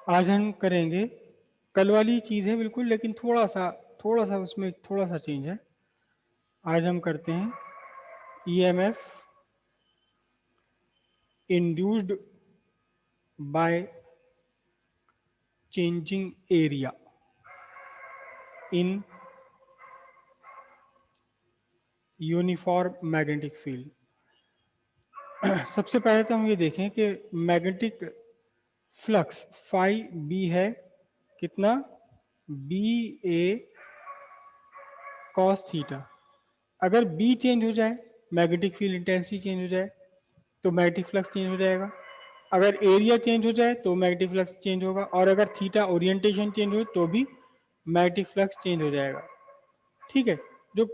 आज हम करेंगे, कल वाली चीज़ है बिल्कुल, लेकिन थोड़ा सा उसमें थोड़ा सा चेंज है। आज हम करते हैं EMF induced by changing area in uniform magnetic field. सबसे पहले तो हम ये देखें कि मैग्नेटिक फ्लक्स फाई बी है कितना, बी ए कॉस थीटा। अगर बी चेंज हो जाए, मैग्नेटिक फील्ड इंटेंसिटी चेंज हो जाए, तो मैग्नेटिक फ्लक्स चेंज हो जाएगा। अगर एरिया चेंज हो जाए तो मैग्नेटिक फ्लक्स चेंज होगा, और अगर थीटा ओरिएंटेशन चेंज हो तो भी मैग्नेटिक फ्लक्स चेंज हो जाएगा। ठीक है। जो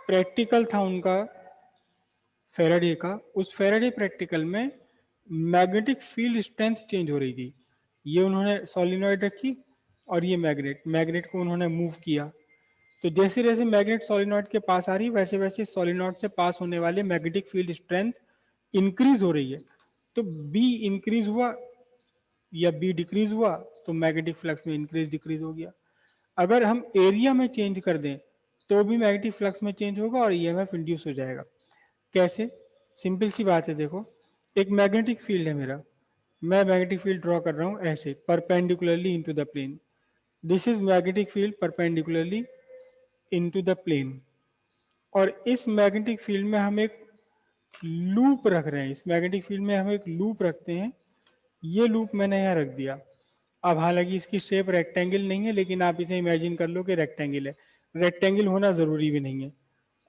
प्रैक्टिकल था उनका फेराडे का, उस फेराडे प्रैक्टिकल में मैग्नेटिक फील्ड स्ट्रेंथ चेंज हो रही थी। ये उन्होंने सोलिनॉइड रखी और ये मैग्नेट मैग्नेट को उन्होंने मूव किया, तो जैसे जैसे मैग्नेट सोलिनॉइड के पास आ रही वैसे वैसे सोलिनॉइड से पास होने वाले मैग्नेटिक फील्ड स्ट्रेंथ इंक्रीज हो रही है। तो बी इंक्रीज हुआ या बी डिक्रीज हुआ तो मैग्नेटिक फ्लक्स में इंक्रीज डिक्रीज हो गया। अगर हम एरिया में चेंज कर दें तो भी मैग्नेटिक फ्लक्स में चेंज होगा और ईएमएफ इंड्यूस हो जाएगा। कैसे? सिंपल सी बात है। देखो, एक मैग्नेटिक फील्ड है मेरा, मैं मैग्नेटिक फील्ड ड्रॉ कर रहा हूँ ऐसे perpendicularly into the plane. This is magnetic field perpendicularly into the plane, और इस मैग्नेटिक फील्ड में हम एक लूप रख रहे हैं। इस मैग्नेटिक फील्ड में हम एक लूप रखते हैं। ये लूप मैंने यहाँ रख दिया। अब हालांकि इसकी शेप रेक्टेंगल नहीं है, लेकिन आप इसे इमेजिन कर लो कि रेक्टेंगल है। रेक्टेंगल होना ज़रूरी भी नहीं है।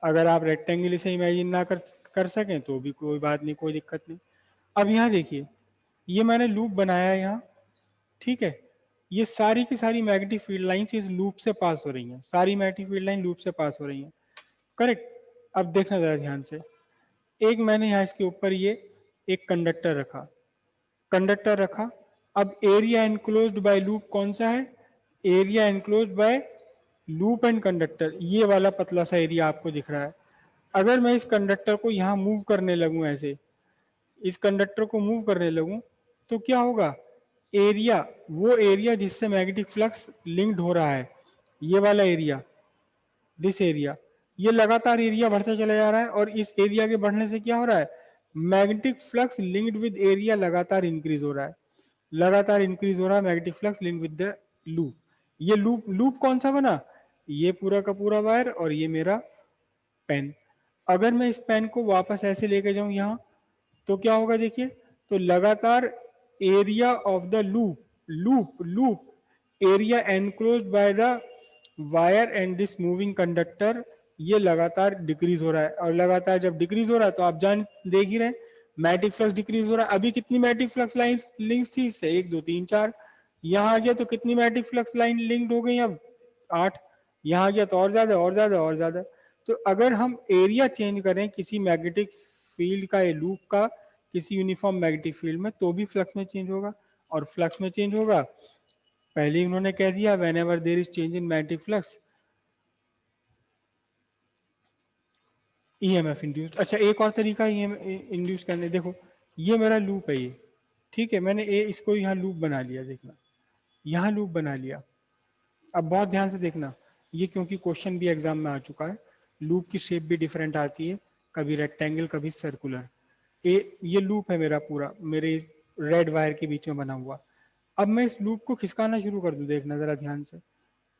अगर आप रेक्टेंगल इसे इमेजिन ना कर सकें तो भी कोई बात नहीं, कोई दिक्कत नहीं। अब यहाँ देखिए, ये मैंने लूप बनाया है यहाँ। ठीक है। ये सारी की सारी मैग्नेटिक फील्ड लाइंस इस लूप से पास हो रही हैं। सारी मैग्नेटिक फील्ड लाइन लूप से पास हो रही हैं। करेक्ट। अब देखना ज़रा ध्यान से, एक मैंने यहाँ इसके ऊपर ये एक कंडक्टर रखा। अब एरिया एनक्लोज्ड बाय लूप कौन सा है? Area enclosed bye loop and conductor, ये वाला पतला सा एरिया आपको दिख रहा है। अगर मैं इस कंडक्टर को यहाँ मूव करने लगूँ, ऐसे इस कंडक्टर को मूव करने लगूँ, तो क्या होगा? एरिया, वो एरिया जिससे मैग्नेटिक फ्लक्स लिंक्ड हो रहा है, ये वाला एरिया, दिस एरिया, ये लगातार एरिया बढ़ता चला जा रहा है। और इस एरिया के बढ़ने से क्या हो रहा है? Magnetic flux linked with area लगातार इंक्रीज हो रहा है। लगातार इंक्रीज हो रहा है magnetic flux linked with the loop. ये लूप लूप कौन सा बना? ये पूरा का पूरा वायर और ये मेरा पेन। अगर मैं इस पेन को वापस ऐसे लेके जाऊं यहाँ, तो क्या होगा? देखिए, तो लगातार area of the loop loop loop area enclosed by the wire and this moving conductor, ये लगातार डिक्रीज हो रहा है। और लगातार जब डिक्रीज हो रहा है तो आप जान देख ही रहे, मैग्नेटिक फ्लक्स डिक्रीज हो रहा है। अभी कितनी मैग्नेटिक फ्लक्स लाइन लिंक्स थी इससे? 1 2 3 4। यहाँ आ गया तो कितनी मैग्नेटिक फ्लक्स लाइन लिंक्ड हो गई? अब 8। यहाँ आ गया तो और ज्यादा और ज्यादा और ज्यादा। तो अगर हम एरिया चेंज करें किसी मैग्नेटिक फील्ड का, ये लूप का, किसी यूनिफॉर्म मैग्नेटिक फील्ड में, तो भी फ्लक्स में चेंज होगा। और फ्लक्स में चेंज होगा, पहले ही उन्होंने कह दिया, when ever there is change in magnetic flux EMF induced. अच्छा, एक और तरीका ईएमएफ इंड्यूस करने, देखो ये मेरा लूप है ये। ठीक है, मैंने इसको यहाँ लूप बना लिया, देखना यहाँ लूप बना लिया। अब बहुत ध्यान से देखना, ये क्योंकि क्वेश्चन भी एग्जाम में आ चुका है, लूप की शेप भी डिफरेंट आती है, कभी रेक्टेंगल कभी सर्कुलर। ये लूप है मेरा पूरा, मेरे इस रेड वायर के बीच में बना हुआ। अब मैं इस लूप को खिसकाना शुरू कर दूं, देखना जरा ध्यान से,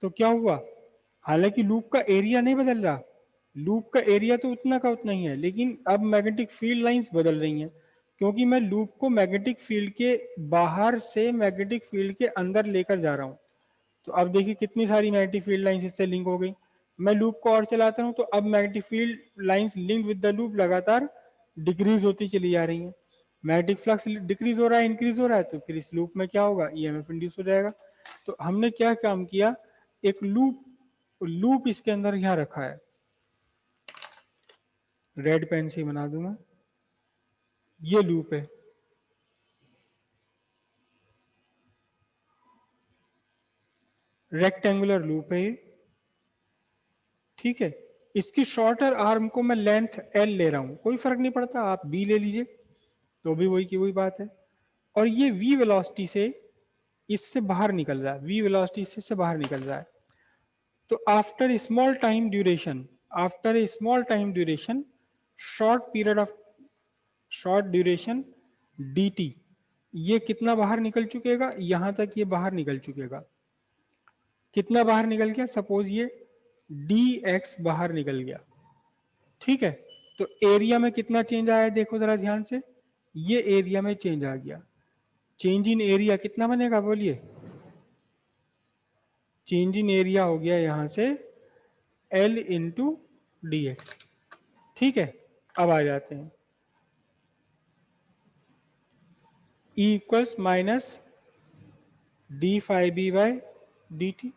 तो क्या हुआ? हालांकि लूप का एरिया नहीं बदल रहा, लूप का एरिया तो उतना का उतना ही है, लेकिन अब मैग्नेटिक फील्ड लाइंस बदल रही हैं, क्योंकि मैं लूप को मैग्नेटिक फील्ड के बाहर से मैग्नेटिक फील्ड के अंदर लेकर जा रहा हूँ। तो अब देखिए कितनी सारी मैग्नेटिक फील्ड लाइंस इससे लिंक हो गई। मैं लूप को और चलाता हूँ तो अब magnetic field lines link with the loop लगातार डिक्रीज होती चली जा रही हैं। मैग्नेटिक फ्लक्स डिक्रीज हो रहा है, इंक्रीज हो रहा है, तो फिर इस लूप में क्या होगा? ईएमएफ इंड्यूस हो जाएगा। तो हमने क्या काम किया? एक लूप लूप इसके अंदर यहाँ रखा है, रेड पेन से बना दूंगा, ये लूप है। रेक्टेंगुलर लूप है ये। ठीक है, इसकी शॉर्टर आर्म को मैं लेंथ एल ले रहा हूं, कोई फर्क नहीं पड़ता, आप बी ले लीजिए तो भी वही की वही बात है। और ये v वेलोसिटी से इससे बाहर निकल रहा है, v वेलोसिटी इससे बाहर निकल रहा है। तो after small time duration, after a small time duration, short period of short duration dt, ये कितना बाहर निकल चुकेगा, यहां तक ये बाहर निकल चुकेगा। कितना बाहर निकल गया, सपोज ये dx बाहर निकल गया, ठीक है। तो एरिया में कितना चेंज आया देखो जरा ध्यान से, ये एरिया में चेंज आ गया। चेंज इन एरिया कितना बनेगा बोलिए, चेंज इन एरिया हो गया यहां से L इंटू डी एक्स, ठीक है। अब आ जाते हैं E equals minus d phi b by D t,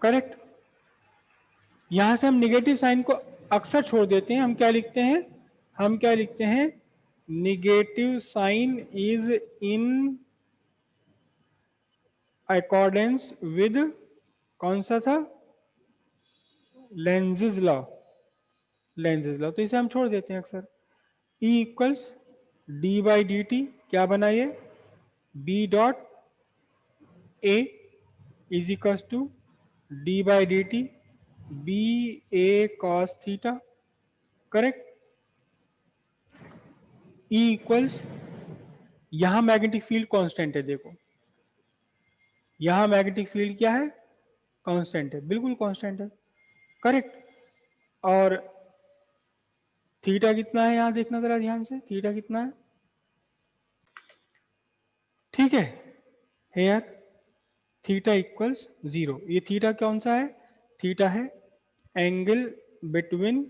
correct. यहां से हम निगेटिव साइन को अक्सर छोड़ देते हैं, हम क्या लिखते हैं, हम क्या लिखते हैं, negative sign is in accordance with, कौन सा था, लेंजेज लॉ, लेंजेज लॉ, तो इसे हम छोड़ देते हैं अक्सर। E equals D by D T, क्या बना ये, B dot A is equals to D by D T B A cos theta, correct. E equals, यहां मैग्नेटिक फील्ड कांस्टेंट है, देखो यहां मैग्नेटिक फील्ड क्या है, कांस्टेंट है, बिल्कुल कांस्टेंट है, करेक्ट। और थीटा कितना है, यहां देखना जरा ध्यान से, थीटा कितना है, ठीक है। हेयर थीटा इक्वल्स 0, ये थीटा कौन सा है, थीटा है angle between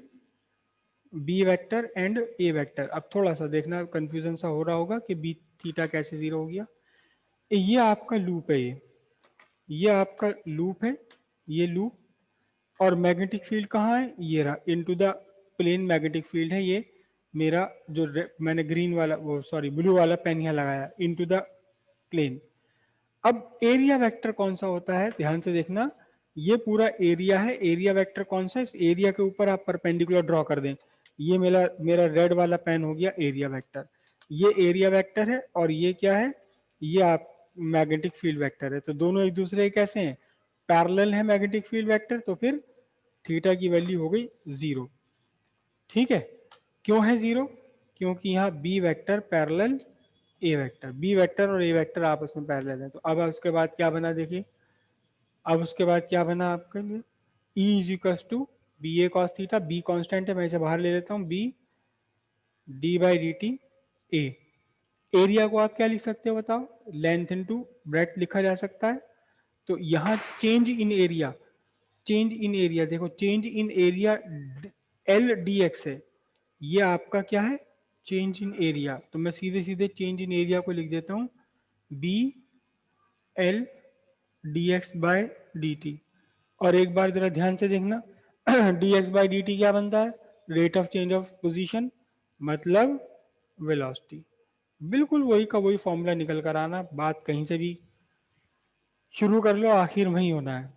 B vector and A vector. अब थोड़ा सा देखना, कंफ्यूजन सा हो रहा होगा कि बी थीटा कैसे 0 हो गया। ये आपका लूप है, ये आपका लूप है, ये लूप, और मैग्नेटिक फील्ड कहाँ है, ये रहा, into the plane magnetic field है ये मेरा, जो मैंने ग्रीन वाला, वो सॉरी ब्लू वाला पेन यहाँ लगाया, इनटू द प्लेन। अब एरिया वेक्टर कौन सा होता है, ध्यान से देखना, ये पूरा एरिया है, एरिया वेक्टर कौन सा है, इस एरिया के ऊपर आप परपेंडिकुलर ड्रॉ कर दें, ये मेरा मेरा रेड वाला पेन हो गया एरिया वेक्टर, ये एरिया वेक्टर है, और ये क्या है, ये आप मैग्नेटिक फील्ड वेक्टर है। तो दोनों एक दूसरे के कैसे हैं, पैरेलल है मैग्नेटिक फील्ड वेक्टर, तो फिर थीटा की वैल्यू हो गई 0, ठीक है। क्यों है 0, क्योंकि यहाँ B vector parallel A vector, B vector और ए वेक्टर आपस में पैरेलल है। तो अब उसके बाद क्या बना देखिए, अब उसके बाद क्या बना आपके लिए, E is equal to B A cos theta, B constant है, मैं इसे बाहर ले लेता हूँ, B D by D T A. Area को आप क्या लिख सकते हो बताओ, लेंथ इनटू ब्रेड्थ लिखा जा सकता है। तो यहाँ change in area, change in area देखो, change in area l D x है, ये आपका क्या है, चेंज इन एरिया। तो मैं सीधे सीधे चेंज इन एरिया को लिख देता हूँ B L D X by D T. और एक बार जरा ध्यान से देखना, D X by D T क्या बनता है, rate of change of position, मतलब वेलोसिटी। बिल्कुल वही का वही फॉर्मूला निकल कर आना, बात कहीं से भी शुरू कर लो, आखिर वही होना है।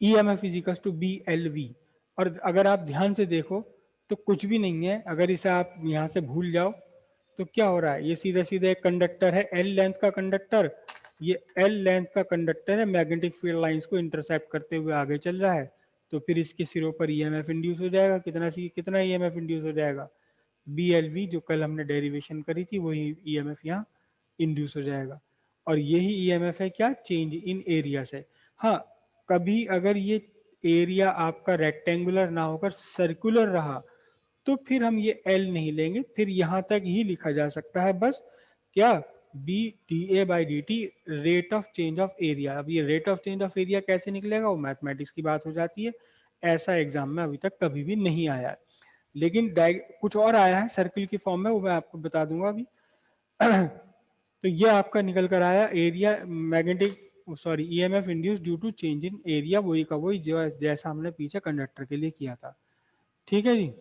E M F equals to B L V. और अगर आप ध्यान से देखो तो कुछ भी नहीं है, अगर इसे आप यहाँ से भूल जाओ तो क्या हो रहा है, ये सीधा सीधा एक कंडक्टर है, एल लेंथ का कंडक्टर, ये एल लेंथ का कंडक्टर है, मैग्नेटिक फील्ड लाइंस को इंटरसेप्ट करते हुए आगे चल रहा है। तो फिर इसके सिरों पर ईएमएफ इंड्यूस हो जाएगा, कितना ईएमएफ इंड्यूस हो जाएगा, बी एल वी, जो कल हमने डेरिवेशन करी थी वही ईएमएफ यहाँ इंड्यूस हो जाएगा। और यही ईएमएफ है क्या, चेंज इन एरिया से। हाँ, कभी अगर ये एरिया आपका रेक्टेंगुलर ना होकर सर्कुलर रहा तो फिर हम ये एल नहीं लेंगे, फिर यहां तक ही लिखा जा सकता है बस, क्या, B D A by D T, rate of change of area. अब ये rate of change of area कैसे निकलेगा, वो मैथमेटिक्स की बात हो जाती है, ऐसा एग्जाम में अभी तक कभी भी नहीं आया है। लेकिन कुछ और आया है सर्किल की फॉर्म में, वो मैं आपको बता दूंगा अभी। तो ये आपका निकल कर आया area magnetic, sorry EMF induce due to change in area, वही का वही जो जैसा हमने पीछे कंडक्टर के लिए किया था, ठीक है जी।